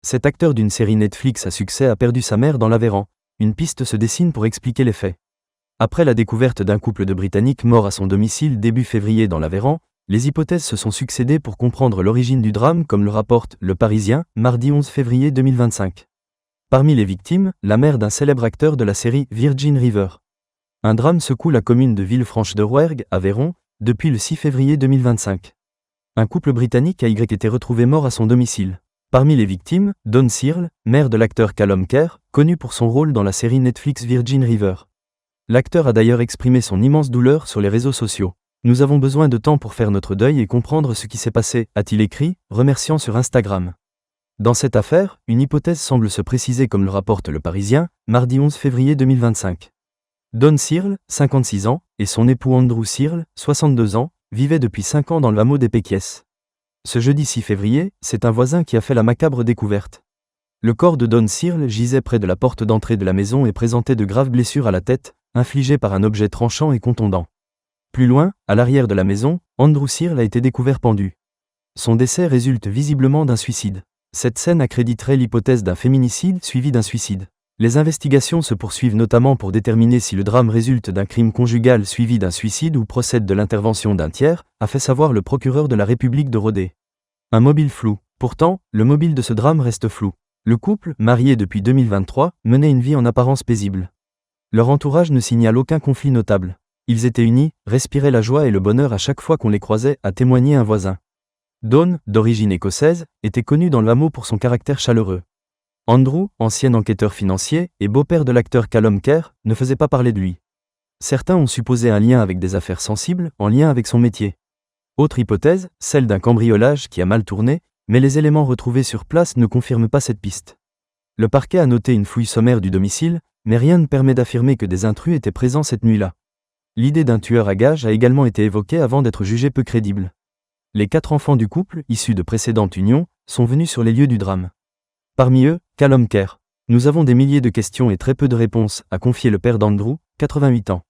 Cet acteur d'une série Netflix à succès a perdu sa mère dans l'Aveyron. Une piste se dessine pour expliquer les faits. Après la découverte d'un couple de Britanniques morts à son domicile début février dans l'Aveyron, les hypothèses se sont succédé pour comprendre l'origine du drame, comme le rapporte Le Parisien, mardi 11 février 2025. Parmi les victimes, la mère d'un célèbre acteur de la série Virgin River. Un drame secoue la commune de Villefranche-de-Rouergue, Aveyron, depuis le 6 février 2025. Un couple britannique a été retrouvé mort à son domicile. Parmi les victimes, Dawn Searle, mère de l'acteur Callum Kerr, connu pour son rôle dans la série Netflix Virgin River. L'acteur a d'ailleurs exprimé son immense douleur sur les réseaux sociaux. « Nous avons besoin de temps pour faire notre deuil et comprendre ce qui s'est passé », a-t-il écrit, remerciant sur Instagram. Dans cette affaire, une hypothèse semble se préciser comme le rapporte Le Parisien, mardi 11 février 2025. Dawn Searle, 56 ans, et son époux Andrew Searle, 62 ans, vivaient depuis 5 ans dans le hameau des Péquies. Ce jeudi 6 février, c'est un voisin qui a fait la macabre découverte. Le corps de Dawn Searle gisait près de la porte d'entrée de la maison et présentait de graves blessures à la tête, infligées par un objet tranchant et contondant. Plus loin, à l'arrière de la maison, Andrew Searle a été découvert pendu. Son décès résulte visiblement d'un suicide. Cette scène accréditerait l'hypothèse d'un féminicide suivi d'un suicide. Les investigations se poursuivent notamment pour déterminer si le drame résulte d'un crime conjugal suivi d'un suicide ou procède de l'intervention d'un tiers, a fait savoir le procureur de la République de Rodez. Un mobile flou. Pourtant, le mobile de ce drame reste flou. Le couple, marié depuis 2023, menait une vie en apparence paisible. Leur entourage ne signale aucun conflit notable. Ils étaient unis, respiraient la joie et le bonheur à chaque fois qu'on les croisait, a témoigné un voisin. Dawn, d'origine écossaise, était connu dans le hameau pour son caractère chaleureux. Andrew, ancien enquêteur financier et beau-père de l'acteur Callum Kerr, ne faisait pas parler de lui. Certains ont supposé un lien avec des affaires sensibles, en lien avec son métier. Autre hypothèse, celle d'un cambriolage qui a mal tourné, mais les éléments retrouvés sur place ne confirment pas cette piste. Le parquet a noté une fouille sommaire du domicile, mais rien ne permet d'affirmer que des intrus étaient présents cette nuit-là. L'idée d'un tueur à gages a également été évoquée avant d'être jugée peu crédible. Les 4 enfants du couple, issus de précédentes unions, sont venus sur les lieux du drame. Parmi eux, Callum Kerr. Nous avons des milliers de questions et très peu de réponses, a confié le père d'Andrew, 88 ans.